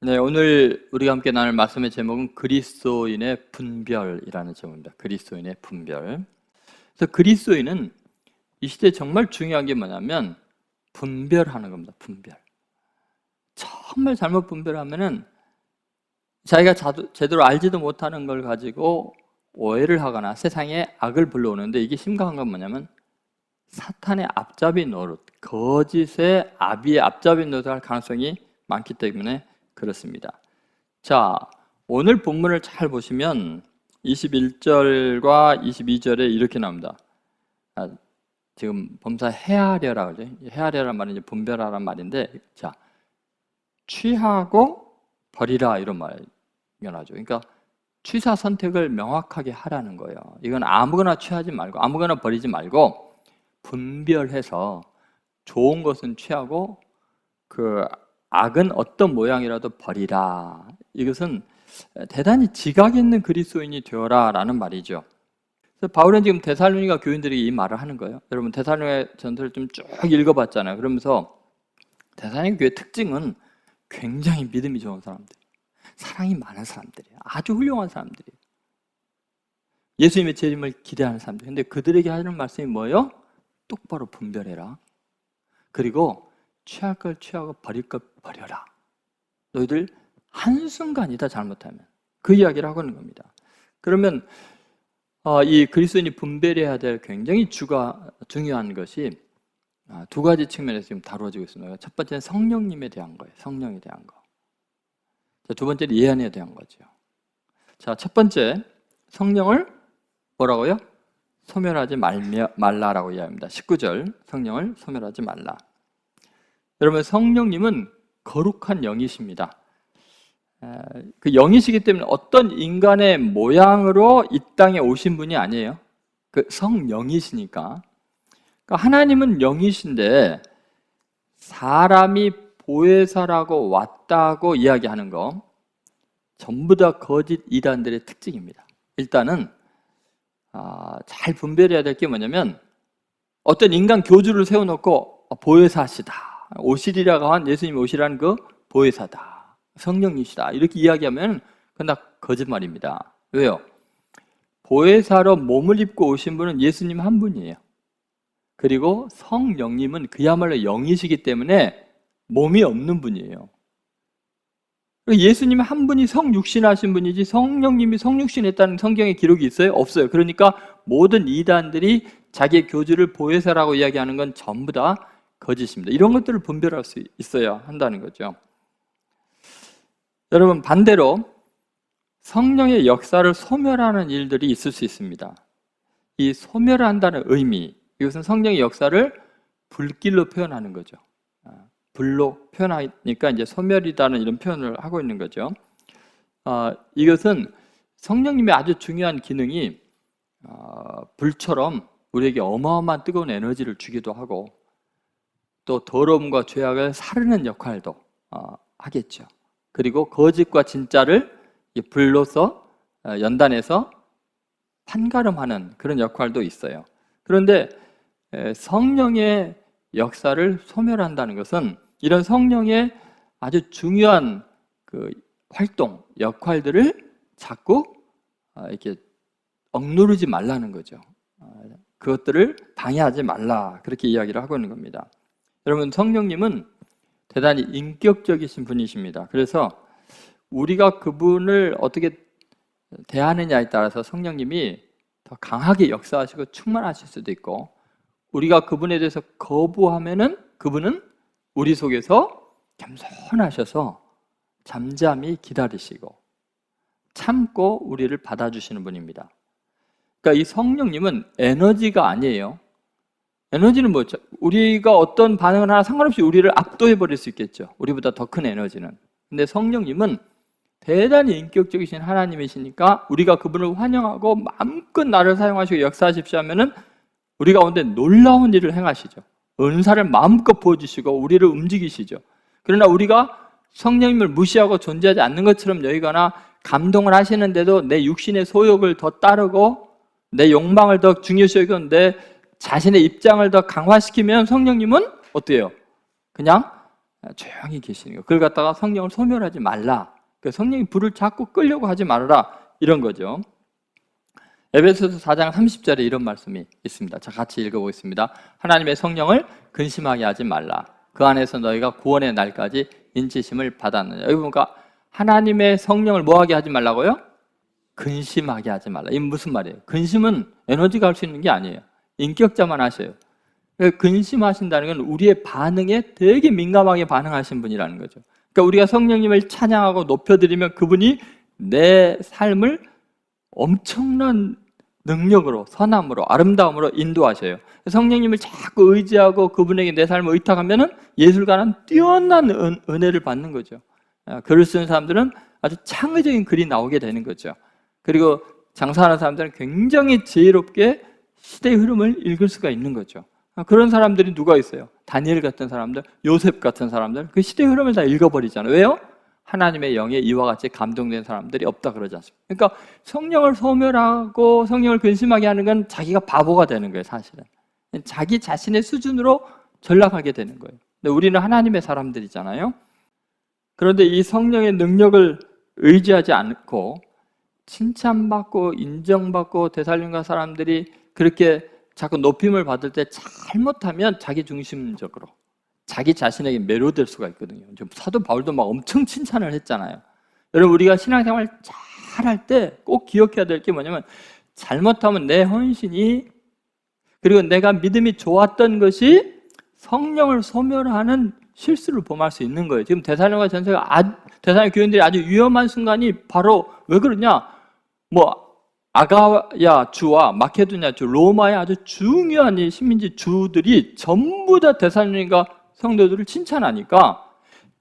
네, 오늘 우리가 함께 나눌 말씀의 제목은 그리스도인의 분별이라는 제목입니다. 그리스도인의 분별. 그래서 그리스도인은 이 시대에 정말 중요한 게 뭐냐면 분별하는 겁니다. 분별. 정말 잘못 분별하면은 자기가 제대로 알지도 못하는 걸 가지고 오해를 하거나 세상에 악을 불러오는데, 이게 심각한 건 뭐냐면 사탄의 앞잡이 노릇, 거짓의 아비의 앞잡이 노릇을 할 가능성이 많기 때문에 그렇습니다. 자, 오늘 본문을 잘 보시면 21절과 22절에 이렇게 나옵니다. 지금 범사 헤아려라 그러죠. 헤아려란 말은 이제 분별하란 말인데, 자, 취하고 버리라 이런 말이 나죠. 그러니까 취사 선택을 명확하게 하라는 거예요. 이건 아무거나 취하지 말고 아무거나 버리지 말고 분별해서 좋은 것은 취하고 그 악은 어떤 모양이라도 버리라. 이것은 대단히 지각 있는 그리스도인이 되어라 라는 말이죠. 그래서 바울은 지금 데살로니가 교인들에게 이 말을 하는 거예요. 여러분 데살로니가 전서를 좀 쭉 읽어봤잖아요. 그러면서 데살로니가 교회의 특징은 굉장히 믿음이 좋은 사람들, 사랑이 많은 사람들이에요. 아주 훌륭한 사람들이에요. 예수님의 재림을 기대하는 사람들. 근데 그들에게 하는 말씀이 뭐예요? 똑바로 분별해라. 그리고 취할 걸 취하고 버릴 걸 버려라. 너희들 한순간이다 잘못하면. 그 이야기를 하고 있는 겁니다. 그러면 이 그리스도인이 분별해야 될 굉장히 중요한 것이 두 가지 측면에서 지금 다루어지고 있습니다. 첫 번째는 성령님에 대한 거예요. 성령에 대한 거. 자, 두 번째는 예언에 대한 거죠. 자, 첫 번째 성령을 뭐라고요? 소멸하지 말라라고 이야기합니다. 19절 성령을 소멸하지 말라. 여러분 성령님은 거룩한 영이십니다. 그 영이시기 때문에 어떤 인간의 모양으로 이 땅에 오신 분이 아니에요. 그 성령이시니까. 그러니까 하나님은 영이신데 사람이 보혜사라고 왔다고 이야기하는 거 전부 다 거짓 이단들의 특징입니다. 일단은 잘 분별해야 될 게 뭐냐면 어떤 인간 교주를 세워놓고 보혜사시다, 오시리라고 한 예수님이 오시라는 그 보혜사다, 성령이시다 이렇게 이야기하면 그건 다 거짓말입니다. 왜요? 보혜사로 몸을 입고 오신 분은 예수님 한 분이에요. 그리고 성령님은 그야말로 영이시기 때문에 몸이 없는 분이에요. 예수님 한 분이 성육신하신 분이지 성령님이 성육신했다는 성경에 기록이 있어요? 없어요. 그러니까 모든 이단들이 자기의 교주를 보혜사라고 이야기하는 건 전부 다 거짓입니다. 이런 것들을 분별할 수 있어야 한다는 거죠. 여러분 반대로 성령의 역사를 소멸하는 일들이 있을 수 있습니다. 이 소멸한다는 의미, 이것은 성령의 역사를 불길로 표현하는 거죠. 불로 표현하니까 이제 소멸이라는 이런 표현을 하고 있는 거죠. 이것은 성령님의 아주 중요한 기능이 불처럼 우리에게 어마어마한 뜨거운 에너지를 주기도 하고 또 더러움과 죄악을 사르는 역할도 하겠죠. 그리고 거짓과 진짜를 불로서 연단해서 판가름하는 그런 역할도 있어요. 그런데 성령의 역사를 소멸한다는 것은 이런 성령의 아주 중요한 그 활동, 역할들을 자꾸 이렇게 억누르지 말라는 거죠. 그것들을 방해하지 말라 그렇게 이야기를 하고 있는 겁니다. 여러분 성령님은 대단히 인격적이신 분이십니다. 그래서 우리가 그분을 어떻게 대하느냐에 따라서 성령님이 더 강하게 역사하시고 충만하실 수도 있고, 우리가 그분에 대해서 거부하면은 그분은 우리 속에서 겸손하셔서 잠잠히 기다리시고 참고 우리를 받아주시는 분입니다. 그러니까 이 성령님은 에너지가 아니에요. 에너지는 뭐죠? 우리가 어떤 반응을 하나 상관없이 우리를 압도해버릴 수 있겠죠. 우리보다 더 큰 에너지는. 근데 성령님은 대단히 인격적이신 하나님이시니까 우리가 그분을 환영하고 마음껏 나를 사용하시고 역사하십시오 하면은 우리 가운데 놀라운 일을 행하시죠. 은사를 마음껏 부어주시고 우리를 움직이시죠. 그러나 우리가 성령님을 무시하고 존재하지 않는 것처럼 여기거나 감동을 하시는데도 내 육신의 소욕을 더 따르고 내 욕망을 더 중요시 여기고 내 자신의 입장을 더 강화시키면 성령님은 어때요? 그냥 조용히 계시는 거예요. 그걸 갖다가 성령을 소멸하지 말라. 성령이 불을 자꾸 끌려고 하지 말아라. 이런 거죠. 에베소서 4장 30절에 이런 말씀이 있습니다. 자, 같이 읽어보겠습니다. 하나님의 성령을 근심하게 하지 말라. 그 안에서 너희가 구원의 날까지 인치심을 받았느냐. 여기 보니까 하나님의 성령을 뭐하게 하지 말라고요? 근심하게 하지 말라. 이게 무슨 말이에요? 근심은 에너지가 할 수 있는 게 아니에요. 인격자만 하셔요. 근심하신다는 건 우리의 반응에 되게 민감하게 반응하신 분이라는 거죠. 그러니까 우리가 성령님을 찬양하고 높여드리면 그분이 내 삶을 엄청난 능력으로, 선함으로, 아름다움으로 인도하셔요. 성령님을 자꾸 의지하고 그분에게 내 삶을 의탁하면 예술가는 뛰어난 은혜를 받는 거죠. 글을 쓰는 사람들은 아주 창의적인 글이 나오게 되는 거죠. 그리고 장사하는 사람들은 굉장히 지혜롭게 시대의 흐름을 읽을 수가 있는 거죠. 그런 사람들이 누가 있어요? 다니엘 같은 사람들, 요셉 같은 사람들, 그 시대의 흐름을 다 읽어버리잖아요. 왜요? 하나님의 영에 이와 같이 감동된 사람들이 없다 그러지 않습니까? 그러니까 성령을 소멸하고 성령을 근심하게 하는 건 자기가 바보가 되는 거예요, 사실은. 자기 자신의 수준으로 전락하게 되는 거예요. 근데 우리는 하나님의 사람들이잖아요. 그런데 이 성령의 능력을 의지하지 않고 칭찬받고 인정받고 데살림가 사람들이 그렇게 자꾸 높임을 받을 때 잘못하면 자기 중심적으로 자기 자신에게 매료될 수가 있거든요. 사도 바울도 막 엄청 칭찬을 했잖아요. 여러분, 우리가 신앙생활 잘할 때 꼭 기억해야 될 게 뭐냐면 잘못하면 내 헌신이 그리고 내가 믿음이 좋았던 것이 성령을 소멸하는 실수를 범할 수 있는 거예요. 지금 데살로니가 전서가 데살로니가 교인들이 아주 위험한 순간이 바로 왜 그러냐? 아가야 주와 마케도냐 주, 로마의 아주 중요한 이 식민지 주들이 전부 다 데살로니가 성도들을 칭찬하니까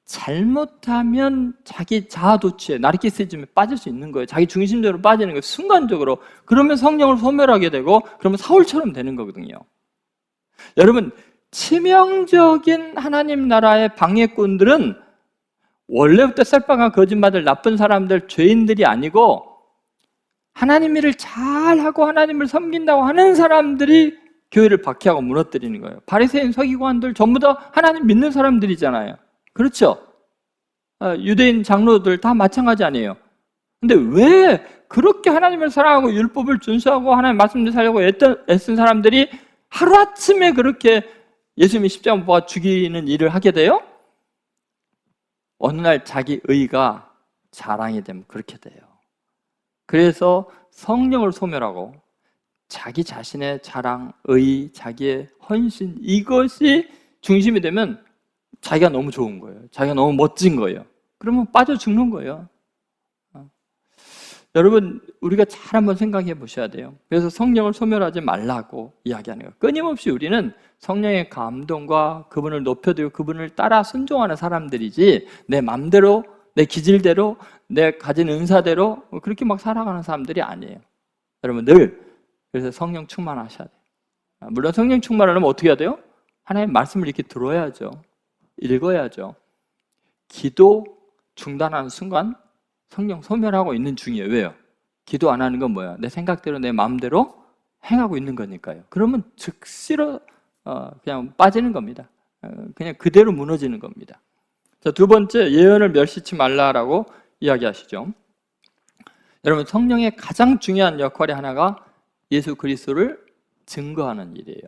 잘못하면 자기 자아도취에 나르키시즘에 빠질 수 있는 거예요. 자기 중심적으로 빠지는 거예요. 순간적으로. 그러면 성령을 소멸하게 되고 그러면 사울처럼 되는 거거든요. 여러분, 치명적인 하나님 나라의 방해꾼들은 원래부터 쌀빵한 거짓말들, 나쁜 사람들, 죄인들이 아니고 하나님 일을 잘하고 하나님을 섬긴다고 하는 사람들이 교회를 박해하고 무너뜨리는 거예요. 바리새인 서기관들 전부 다 하나님 믿는 사람들이잖아요. 그렇죠? 유대인 장로들 다 마찬가지 아니에요. 근데 왜 그렇게 하나님을 사랑하고 율법을 준수하고 하나님 말씀을 살려고 애쓴 사람들이 하루아침에 그렇게 예수님이 십자가 못 박아 죽이는 일을 하게 돼요? 어느 날 자기 의가 자랑이 되면 그렇게 돼요. 그래서 성령을 소멸하고 자기 자신의 자랑, 의, 자기의 헌신, 이것이 중심이 되면 자기가 너무 좋은 거예요. 자기가 너무 멋진 거예요. 그러면 빠져 죽는 거예요. 여러분, 우리가 잘 한번 생각해 보셔야 돼요. 그래서 성령을 소멸하지 말라고 이야기하는 거예요. 끊임없이 우리는 성령의 감동과 그분을 높여드리고 그분을 따라 순종하는 사람들이지 내 마음대로, 내 기질대로, 내 가진 은사대로 그렇게 막 살아가는 사람들이 아니에요. 여러분, 늘 그래서 성령 충만하셔야 돼요. 물론 성령 충만하려면 어떻게 해야 돼요? 하나님의 말씀을 이렇게 들어야죠. 읽어야죠. 기도 중단하는 순간 성령 소멸하고 있는 중이에요. 왜요? 기도 안 하는 건 뭐야? 내 생각대로 내 마음대로 행하고 있는 거니까요. 그러면 즉시로 그냥 빠지는 겁니다. 그냥 그대로 무너지는 겁니다. 자, 두 번째, 예언을 멸시치 말라라고 이야기하시죠. 여러분, 성령의 가장 중요한 역할이 하나가 예수 그리스도를 증거하는 일이에요.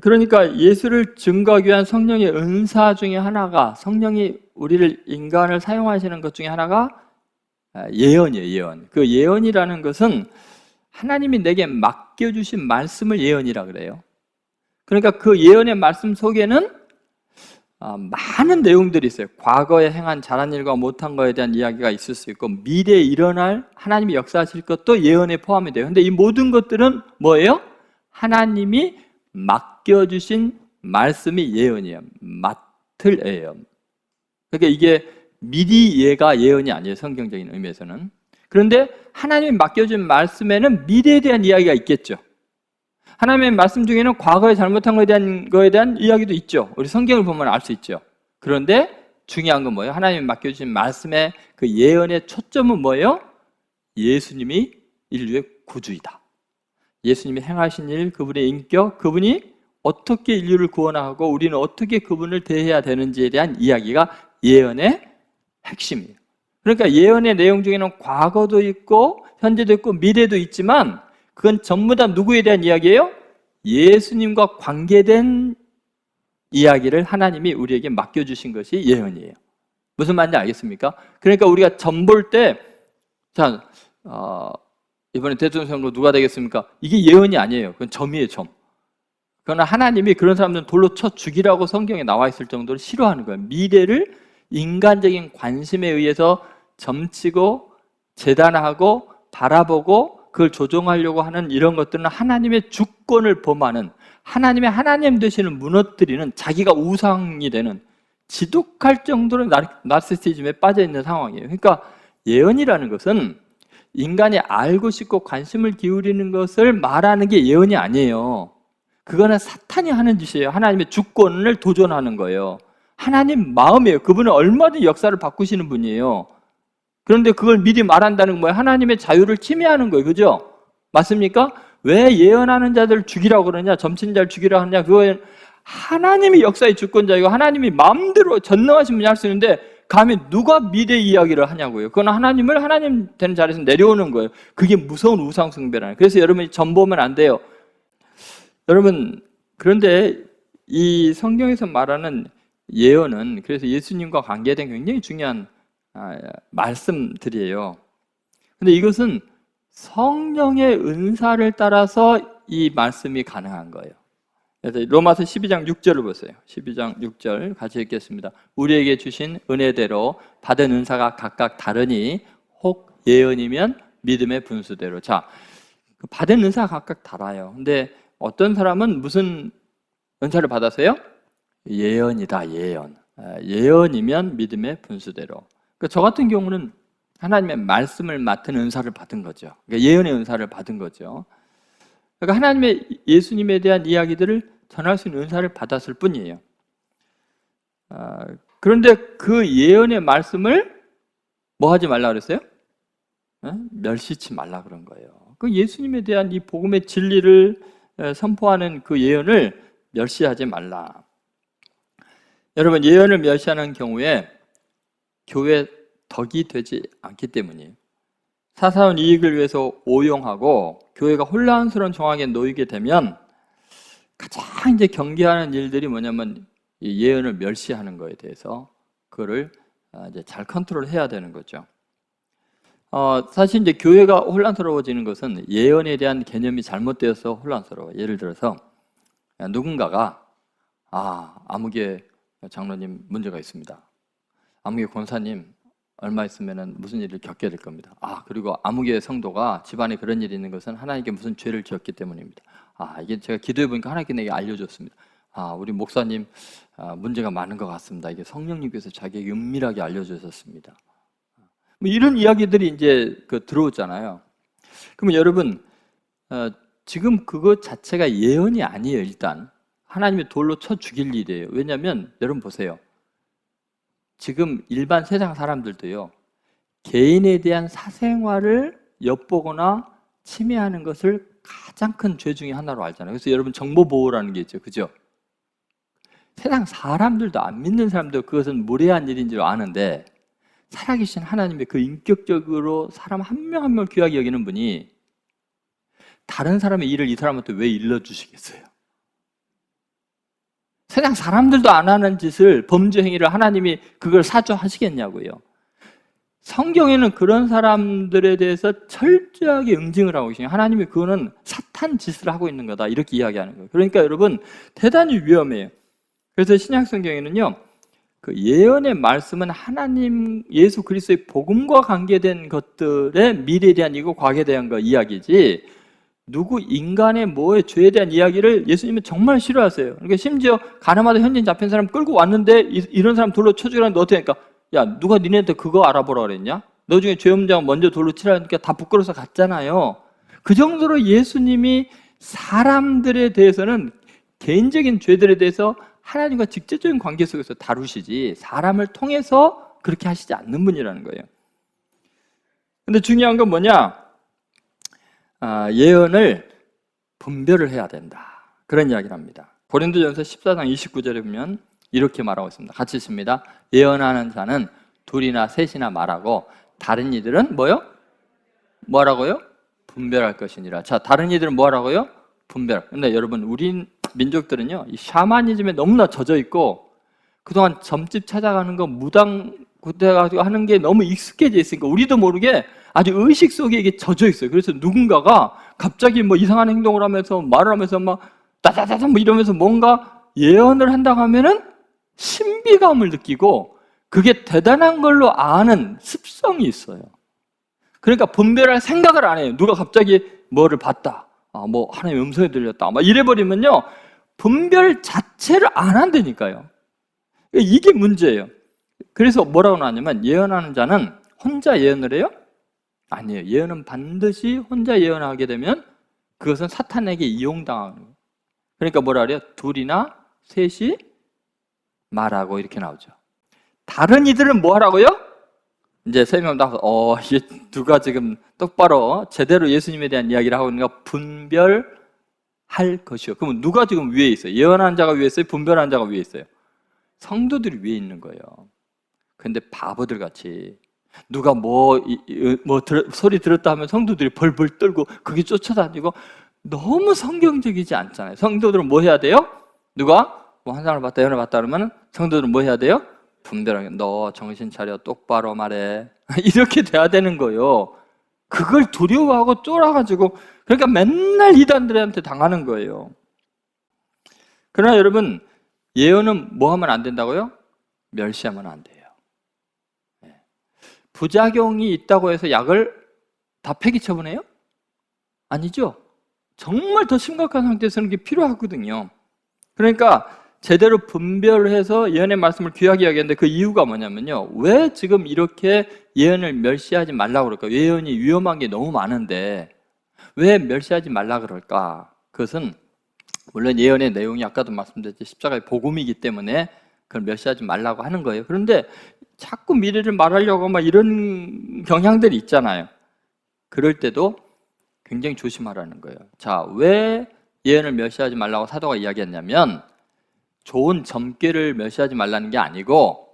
그러니까 예수를 증거하기 위한 성령의 은사 중에 하나가, 성령이 우리를 인간을 사용하시는 것 중에 하나가 예언이에요. 예언. 그 예언이라는 것은 하나님이 내게 맡겨주신 말씀을 예언이라 그래요. 그러니까 그 예언의 말씀 속에는 많은 내용들이 있어요. 과거에 행한 잘한 일과 못한 거에 대한 이야기가 있을 수 있고, 미래에 일어날 하나님이 역사하실 것도 예언에 포함이 돼요. 근데 이 모든 것들은 뭐예요? 하나님이 맡겨주신 말씀이 예언이에요. 맡을 예언. 그러니까 이게 미리 예가 예언이 아니에요. 성경적인 의미에서는. 그런데 하나님이 맡겨준 말씀에는 미래에 대한 이야기가 있겠죠. 하나님의 말씀 중에는 과거에 잘못한 거에 대한 이야기도 있죠. 우리 성경을 보면 알 수 있죠. 그런데 중요한 건 뭐예요? 하나님이 맡겨주신 말씀의 그 예언의 초점은 뭐예요? 예수님이 인류의 구주이다. 예수님이 행하신 일, 그분의 인격, 그분이 어떻게 인류를 구원하고 우리는 어떻게 그분을 대해야 되는지에 대한 이야기가 예언의 핵심이에요. 그러니까 예언의 내용 중에는 과거도 있고 현재도 있고 미래도 있지만 그건 전부 다 누구에 대한 이야기예요? 예수님과 관계된 이야기를 하나님이 우리에게 맡겨주신 것이 예언이에요. 무슨 말인지 알겠습니까? 그러니까 우리가 점 볼 때, 자, 이번에 대통령 선거 누가 되겠습니까? 이게 예언이 아니에요. 그건 점이에요, 점. 그러나 하나님이 그런 사람들은 돌로 쳐 죽이라고 성경에 나와 있을 정도로 싫어하는 거예요. 미래를 인간적인 관심에 의해서 점치고 재단하고 바라보고 그걸 조종하려고 하는 이런 것들은 하나님의 주권을 범하는, 하나님의 하나님 되시는 무너뜨리는, 자기가 우상이 되는, 지독할 정도로 나르시시즘에 빠져 있는 상황이에요. 그러니까 예언이라는 것은 인간이 알고 싶고 관심을 기울이는 것을 말하는 게 예언이 아니에요. 그거는 사탄이 하는 짓이에요. 하나님의 주권을 도전하는 거예요. 하나님 마음이에요. 그분은 얼마든지 역사를 바꾸시는 분이에요. 그런데 그걸 미리 말한다는 건 뭐예요? 하나님의 자유를 침해하는 거예요. 그죠? 맞습니까? 왜 예언하는 자들을 죽이라고 그러냐? 점치는 자를 죽이라고 하느냐? 그거는 하나님이 역사의 주권자이고 하나님이 마음대로 전능하신 분이 할 수 있는데 감히 누가 미래 이야기를 하냐고요. 그건 하나님을 하나님 되는 자리에서 내려오는 거예요. 그게 무서운 우상숭배라는 거예요. 그래서 여러분이 점 보면 안 돼요. 여러분, 그런데 이 성경에서 말하는 예언은 그래서 예수님과 관계된 굉장히 중요한 말씀들이에요. 근데 이것은 성령의 은사를 따라서 이 말씀이 가능한 거예요. 그래서 로마서 12장 6절을 보세요. 12장 6절 같이 읽겠습니다. 우리에게 주신 은혜대로 받은 은사가 각각 다르니 혹 예언이면 믿음의 분수대로. 자, 받은 은사가 각각 달라요. 근데 어떤 사람은 무슨 은사를 받았어요? 예언이다, 예언. 예언이면 믿음의 분수대로. 그러니까 저 같은 경우는 하나님의 말씀을 맡은 은사를 받은 거죠. 그러니까 예언의 은사를 받은 거죠. 그러니까 하나님의 예수님에 대한 이야기들을 전할 수 있는 은사를 받았을 뿐이에요. 그런데 그 예언의 말씀을 뭐 하지 말라 그랬어요? 멸시치 말라 그런 거예요. 그 예수님에 대한 이 복음의 진리를 선포하는 그 예언을 멸시하지 말라. 여러분, 예언을 멸시하는 경우에 교회 덕이 되지 않기 때문이에요. 사사로운 이익을 위해서 오용하고 교회가 혼란스러운 정황에 놓이게 되면 가장 이제 경계하는 일들이 뭐냐면 이 예언을 멸시하는 거에 대해서 그거를 이제 잘 컨트롤해야 되는 거죠. 사실 이제 교회가 혼란스러워지는 것은 예언에 대한 개념이 잘못되어서 혼란스러워요. 예를 들어서 누군가가 아무개 장로님 문제가 있습니다. 아무개 권사님 얼마 있으면 무슨 일을 겪게 될 겁니다. 그리고 아무개 성도가 집안에 그런 일이 있는 것은 하나님께 무슨 죄를 지었기 때문입니다. 이게 제가 기도해 보니까 하나님께 내게 알려줬습니다. 우리 목사님 문제가 많은 것 같습니다. 이게 성령님께서 자기에게 은밀하게 알려주셨습니다. 뭐 이런 이야기들이 이제 들어오잖아요. 그러면 여러분, 지금 그것 자체가 예언이 아니에요. 일단 하나님의 돌로 쳐 죽일 일이에요. 왜냐하면 여러분 보세요. 지금 일반 세상 사람들도요, 개인에 대한 사생활을 엿보거나 침해하는 것을 가장 큰 죄 중에 하나로 알잖아요. 그래서 여러분 정보보호라는 게 있죠. 그죠? 세상 사람들도 안 믿는 사람도 그것은 무례한 일인 줄 아는데 살아계신 하나님의 그 인격적으로 사람 한 명 한 명을 귀하게 여기는 분이 다른 사람의 일을 이 사람한테 왜 일러주시겠어요? 세상 사람들도 안 하는 짓을, 범죄 행위를 하나님이 그걸 사주하시겠냐고요. 성경에는 그런 사람들에 대해서 철저하게 응징을 하고 계시요 하나님이 그거는 사탄 짓을 하고 있는 거다 이렇게 이야기하는 거예요. 그러니까 여러분 대단히 위험해요. 그래서 신약 성경에는요, 그 예언의 말씀은 하나님 예수 그리스도의 복음과 관계된 것들의 미래에 대한 이고 과거에 대한 거 이야기지 누구 인간의 뭐의 죄에 대한 이야기를 예수님은 정말 싫어하세요. 그러니까 심지어 가늠하다 현진 잡힌 사람 끌고 왔는데 이런 사람 돌로 쳐주라는데 어떻게 하니까 야 누가 니네한테 그거 알아보라 그랬냐? 너 중에 죄 없는 자가 먼저 돌로 치라니까 다 부끄러워서 갔잖아요. 그 정도로 예수님이 사람들에 대해서는 개인적인 죄들에 대해서 하나님과 직접적인 관계 속에서 다루시지 사람을 통해서 그렇게 하시지 않는 분이라는 거예요. 근데 중요한 건 뭐냐? 예언을 분별을 해야 된다. 그런 이야기를 합니다. 고린도전서 14장 29절에 보면 이렇게 말하고 있습니다. 같이 읽습니다. 예언하는 자는 둘이나 셋이나 말하고 다른 이들은 뭐요? 뭐하라고요? 분별할 것이니라. 자, 다른 이들은 뭐하라고요? 분별. 근데 여러분, 우리 민족들은요, 이 샤머니즘에 너무나 젖어 있고 그동안 점집 찾아가는 거 무당 구태가지고 하는 게 너무 익숙해져 있으니까 우리도 모르게 아주 의식 속에 이게 젖어 있어요. 그래서 누군가가 갑자기 뭐 이상한 행동을 하면서 말을 하면서 막 따다다다 뭐 이러면서 뭔가 예언을 한다고 하면은 신비감을 느끼고 그게 대단한 걸로 아는 습성이 있어요. 그러니까 분별할 생각을 안 해요. 누가 갑자기 뭐를 봤다. 뭐 하나님의 음성이 들렸다. 막 이래버리면요. 분별 자체를 안 한다니까요. 이게 문제예요. 그래서 뭐라고 나왔냐면 예언하는 자는 혼자 예언을 해요? 아니에요. 예언은 반드시 혼자 예언하게 되면 그것은 사탄에게 이용당하는 거예요. 그러니까 뭐라 그래요? 둘이나 셋이 말하고 이렇게 나오죠. 다른 이들은 뭐 하라고요? 이제 세 명 다 이게 누가 지금 똑바로 제대로 예수님에 대한 이야기를 하고 있는가 분별할 것이요. 그러면 누가 지금 위에 있어요? 예언하는 자가 위에 있어요? 분별하는 자가 위에 있어요? 성도들이 위에 있는 거예요. 근데 바보들 같이 누가 소리 들었다 하면 성도들이 벌벌 떨고 그게 쫓아다니고 너무 성경적이지 않잖아요. 성도들은 뭐 해야 돼요? 누가 뭐 한 사람을 봤다, 예언을 봤다 그러면 성도들은 뭐 해야 돼요? 분별하게 너 정신 차려 똑바로 말해 이렇게 돼야 되는 거예요. 그걸 두려워하고 쫄아가지고 그러니까 맨날 이단들한테 당하는 거예요. 그러나 여러분 예언은 뭐 하면 안 된다고요? 멸시하면 안 돼요. 부작용이 있다고 해서 약을 다 폐기 처분해요? 아니죠. 정말 더 심각한 상태에서는 그게 필요하거든요. 그러니까 제대로 분별해서 예언의 말씀을 귀하게 여기는데 그 이유가 뭐냐면요. 왜 지금 이렇게 예언을 멸시하지 말라고 그럴까? 예언이 위험한 게 너무 많은데 왜 멸시하지 말라 그럴까? 그것은 물론 예언의 내용이 아까도 말씀드렸듯이 십자가의 복음이기 때문에 그걸 멸시하지 말라고 하는 거예요. 그런데 자꾸 미래를 말하려고 막 이런 경향들이 있잖아요. 그럴 때도 굉장히 조심하라는 거예요. 자, 왜 예언을 멸시하지 말라고 사도가 이야기했냐면 좋은 점괘를 멸시하지 말라는 게 아니고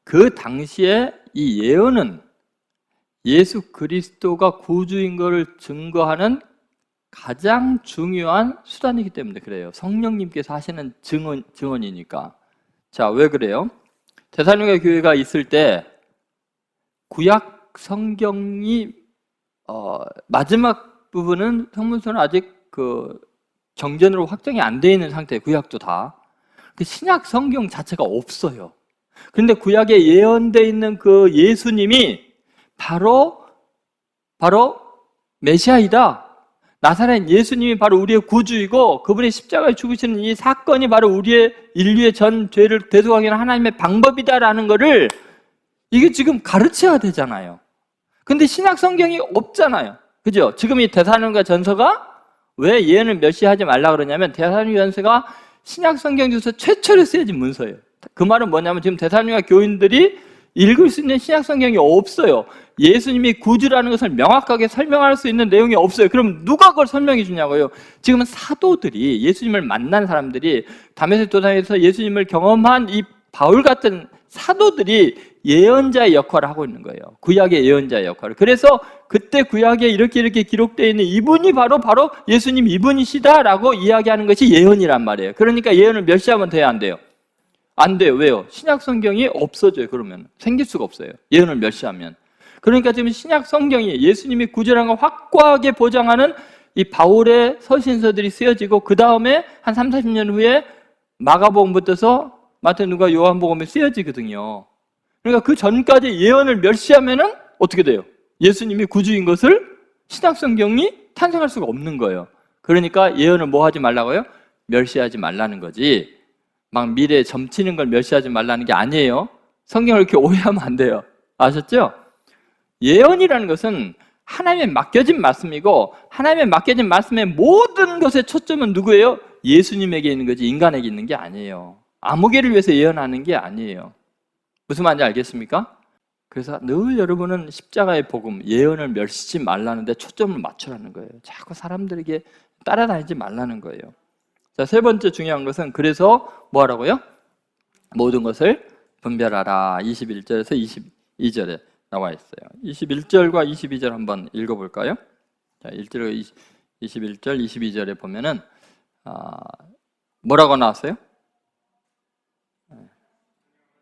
그 당시에 이 예언은 예수 그리스도가 구주인 것을 증거하는 가장 중요한 수단이기 때문에 그래요. 성령님께서 하시는 증언이니까. 자, 왜 그래요? 데살로니가 교회가 있을 때 구약 성경이 마지막 부분은 성문서는 아직 그 정전으로 확정이 안 돼 있는 상태예요. 구약도 다. 그 신약 성경 자체가 없어요. 그런데 구약에 예언되어 있는 그 예수님이 바로 메시아이다. 나사렛 예수님이 바로 우리의 구주이고 그분의 십자가에 죽으시는 이 사건이 바로 우리의 인류의 전 죄를 대속하기 위한 하나님의 방법이다라는 것을 이게 지금 가르쳐야 되잖아요. 근데 신약 성경이 없잖아요. 그죠? 지금 이 데살로니가 전서가 왜 예언을 멸시하지 말라 그러냐면 데살로니가 전서가 신약 성경 중에서 최초로 쓰여진 문서예요. 그 말은 뭐냐면 지금 데살로니가 교인들이 읽을 수 있는 신약 성경이 없어요. 예수님이 구주라는 것을 명확하게 설명할 수 있는 내용이 없어요. 그럼 누가 그걸 설명해 주냐고요? 지금은 사도들이 예수님을 만난 사람들이 다메섹 도상에서 예수님을 경험한 이 바울 같은 사도들이 예언자의 역할을 하고 있는 거예요. 구약의 예언자의 역할을. 그래서 그때 구약에 이렇게 기록되어 있는 이분이 바로 예수님 이분이시다라고 이야기하는 것이 예언이란 말이에요. 그러니까 예언을 멸시하면 돼요, 안 돼요? 안 돼요. 왜요? 신약 성경이 없어져요. 그러면 생길 수가 없어요. 예언을 멸시하면. 그러니까 지금 신약 성경이 예수님이 구주라는 걸 확고하게 보장하는 이 바울의 서신서들이 쓰여지고 그 다음에 한 30-40년 후에 마가복음부터서 마태, 누가, 요한복음에 쓰여지거든요. 그러니까 그 전까지 예언을 멸시하면은 어떻게 돼요? 예수님이 구주인 것을 신약 성경이 탄생할 수가 없는 거예요. 그러니까 예언을 뭐 하지 말라고요? 멸시하지 말라는 거지. 막 미래에 점치는 걸 멸시하지 말라는 게 아니에요. 성경을 이렇게 오해하면 안 돼요. 아셨죠? 예언이라는 것은 하나님의 맡겨진 말씀이고 하나님의 맡겨진 말씀의 모든 것의 초점은 누구예요? 예수님에게 있는 거지 인간에게 있는 게 아니에요. 아무개를 위해서 예언하는 게 아니에요. 무슨 말인지 알겠습니까? 그래서 늘 여러분은 십자가의 복음, 예언을 멸시지 말라는데 초점을 맞추라는 거예요. 자꾸 사람들에게 따라다니지 말라는 거예요. 자, 세 번째 중요한 것은 그래서 뭐 하라고요? 모든 것을 분별하라. 21절에서 22절에 나와 있어요. 21절과 22절 한번 읽어볼까요? 자, 1절과 21절, 22절에 보면은 뭐라고 나왔어요?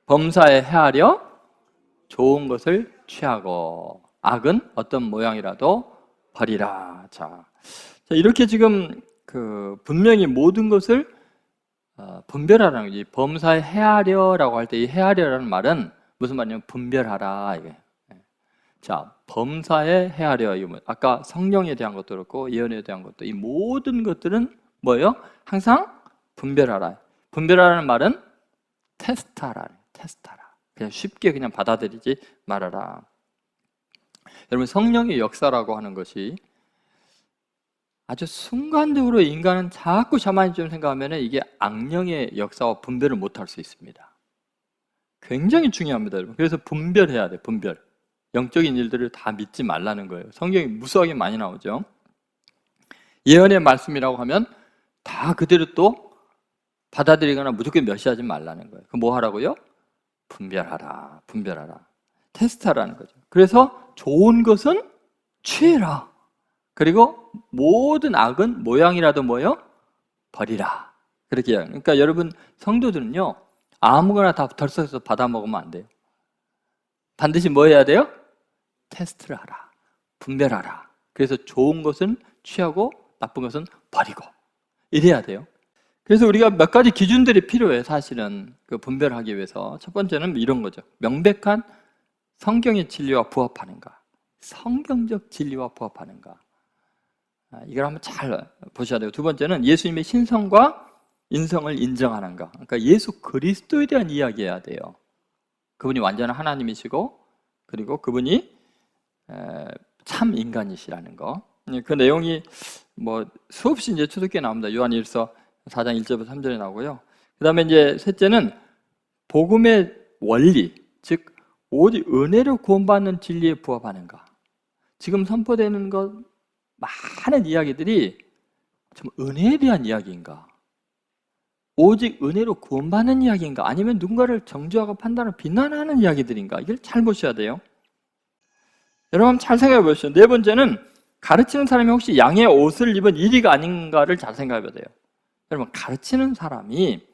범사에 헤아려 좋은 것을 취하고 악은 어떤 모양이라도 버리라. 자, 이렇게 지금 분명히 모든 것을 분별하라는 거지. 범사에 헤아려라고 할 때 이 헤아려라는 말은 무슨 말이냐면 분별하라 이게. 자, 범사에 헤아려 이거 아까 성령에 대한 것도 그렇고 예언에 대한 것도 이 모든 것들은 뭐예요? 항상 분별하라. 분별하라는 말은 테스트하라. 테스트하라. 그냥 쉽게 그냥 받아들이지 말아라. 여러분, 성령의 역사라고 하는 것이 아주 순간적으로 인간은 자꾸 샤머니즘을 생각하면 이게 악령의 역사와 분별을 못할 수 있습니다. 굉장히 중요합니다, 여러분. 그래서 분별해야 돼, 분별. 영적인 일들을 다 믿지 말라는 거예요. 성경이 무수하게 많이 나오죠. 예언의 말씀이라고 하면 다 그대로 또 받아들이거나 무조건 멸시하지 말라는 거예요. 그럼 뭐 하라고요? 분별하라, 분별하라. 테스트하라는 거죠. 그래서 좋은 것은 취해라. 그리고 모든 악은 모양이라도 뭐요? 버리라. 그렇게 해요. 그러니까 여러분 성도들은요, 아무거나 다 덜썩해서 받아 먹으면 안 돼요. 반드시 뭐 해야 돼요? 테스트를 하라. 분별하라. 그래서 좋은 것은 취하고 나쁜 것은 버리고 이래야 돼요. 그래서 우리가 몇 가지 기준들이 필요해요. 사실은 그 분별하기 위해서. 첫 번째는 이런 거죠. 명백한 성경의 진리와 부합하는가, 성경적 진리와 부합하는가, 이걸 한번 잘 보셔야 돼요. 두 번째는 예수님의 신성과 인성을 인정하는가. 그러니까 예수 그리스도에 대한 이야기해야 돼요. 그분이 완전한 하나님이시고 그리고 그분이 참 인간이시라는 거. 그 내용이 뭐 수없이 이제 초대교회에 나옵니다. 요한일서 4장 1절부터 3절에 나오고요. 그 다음에 이제 셋째는 복음의 원리, 즉 오직 은혜로 구원받는 진리에 부합하는가. 지금 선포되는 것 많은 이야기들이 좀 은혜에 대한 이야기인가, 오직 은혜로 구원받는 이야기인가, 아니면 누군가를 정죄하고 판단하고 비난하는 이야기들인가, 이걸 잘 보셔야 돼요. 여러분 잘 생각해 보시죠. 네 번째는 가르치는 사람이 혹시 양의 옷을 입은 일이가 아닌가를 잘 생각해 봐야 돼요. 여러분, 가르치는 사람이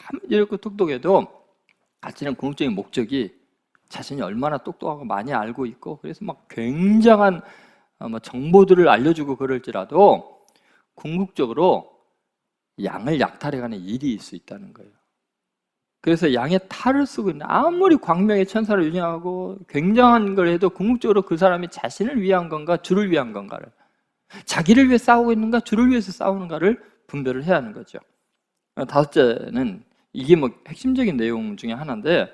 아무리 이렇게 똑똑해도 가르치는 궁극적인 목적이 자신이 얼마나 똑똑하고 많이 알고 있고 그래서 막 굉장한 정보들을 알려주고 그럴지라도 궁극적으로 양을 약탈해가는 일이 있을 수 있다는 거예요. 그래서 양의 탈을 쓰고 있는, 아무리 광명의 천사를 유지하고 굉장한 걸 해도 궁극적으로 그 사람이 자신을 위한 건가 주를 위한 건가를, 자기를 위해 싸우고 있는가 주를 위해서 싸우는가를 분별을 해야 하는 거죠. 다섯째는 이게 뭐 핵심적인 내용 중에 하나인데,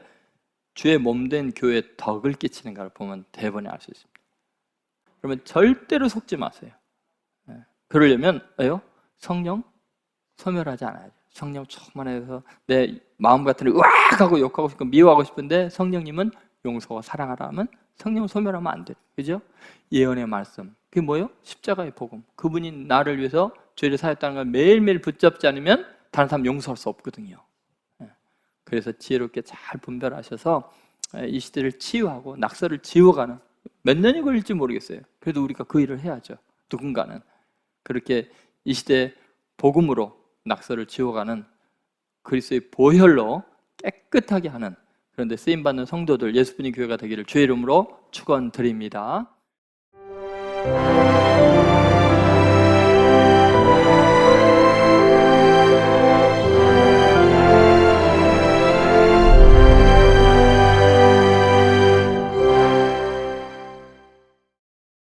주의 몸된 교회에 덕을 끼치는가를 보면 대번에 알 수 있습니다. 그러면 절대로 속지 마세요. 그러려면 성령 소멸하지 않아야죠. 성령 충만해서 내 마음 같은 걸 으악 하고 욕하고 싶고 미워하고 싶은데 성령님은 용서와 사랑하라 하면 성령 소멸하면 안 돼요. 그죠? 예언의 말씀, 그게 뭐예요? 십자가의 복음. 그분이 나를 위해서 죄를 사했다는 걸 매일매일 붙잡지 않으면 다른 사람 용서할 수 없거든요. 그래서 지혜롭게 잘 분별하셔서 이 시대를 치유하고 낙서를 지워가는, 몇 년이 걸릴지 모르겠어요. 그래도 우리가 그 일을 해야죠. 누군가는 그렇게 이 시대 복음으로 낙서를 지워가는 그리스도의 보혈로 깨끗하게 하는, 그런데 쓰임받는 성도들, 예수분이 교회가 되기를 주의 이름으로 축원드립니다.